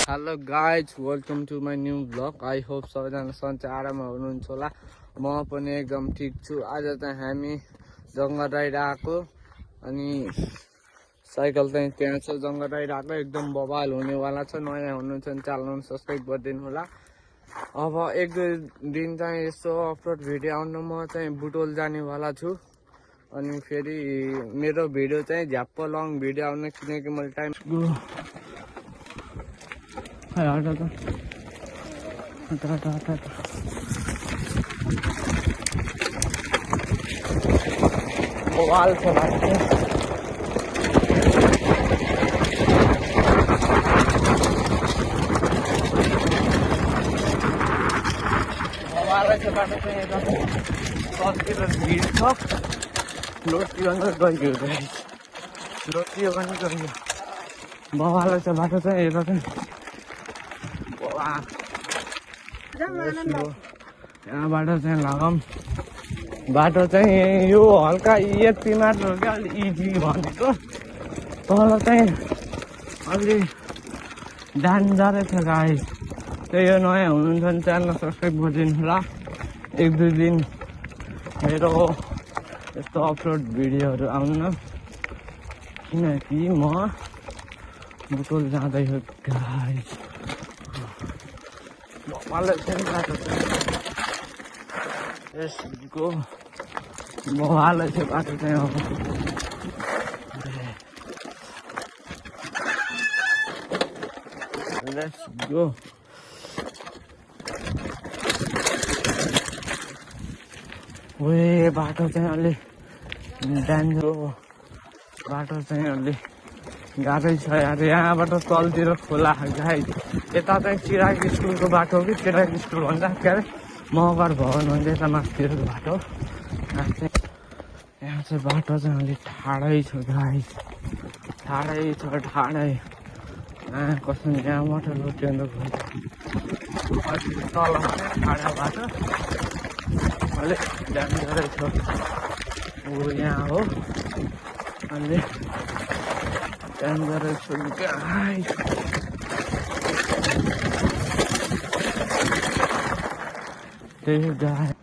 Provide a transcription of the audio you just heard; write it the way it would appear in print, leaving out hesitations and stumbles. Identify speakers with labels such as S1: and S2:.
S1: Hello guys, welcome to my new vlog. I hope सबैजना सन्चै आराममा हुनुहुन्छ होला। म पनि एकदम ठीक छु। आज चाहिँ हामी जंगल राइड आएको अनि साइकल चाहिँ त्यहाँ छ। जंगल राइड आएको एकदम बवाल हुनेवाला छ। नयाँ हुनुहुन्छ भने च्यानल सब्स्क्राइब गरिदिनु होला। अब एक दुई दिन चाहिँ यसो अपलोड भिडियो आउन म चाहिँ बुटोल जानेवाला छु। अनि फेरि मेरो भिडियो चाहिँ झ्याप्प लङ भिडियो आउन किनकि मैले टाइम बवाल छ बाटो चाहिँ एकदम सजिलो भिड छ। लोटियो भने गइयो लोटियो भने गइयो बवाल छ बाटो चाहिँ यता चाहिँ यहाँबाट चाहिँ लगाम बाटो चाहिँ यो हल्का यति मात्र हो क्या अलि इजी भनेको तल चाहिँ अलि डेन्जरै छ गाइस। त्यही हो नयाँ हुनुहुन्छ भने च्यानल सब्स्क्राइब गरिदिनु होला। एक दुई दिन मेरो यस्तो अपलोड भिडियोहरू आउन किनकि म बुटोल जाँदैछु गाइस। मलाई चाहिँ बाटो यसको बवालै छ बाटो चाहिँ अब लेट्स गो। ओए बाटो चाहिँ अलि डेन्जर बाटो चाहिँ अलि गाह्रै छ यार। यहाँबाट तलतिर खोला गाइस। यता चाहिँ चिराग स्कुलको बाटो कि चिराग स्कुल भन्छ के अरे मगर भवन भन्छ यता माथितिरको बाटो। यहाँ चाहिँ बाटो चाहिँ अलिक ठाडै छ गाइस। ठाडै छ ठाडै। कसरी यहाँबाट लुट्यो अन्त तल ठाडा बाटो अलिक डेन्जरै छ। यहाँ हो अलिक डेन्जरै छ गाइस। त्यही गाइस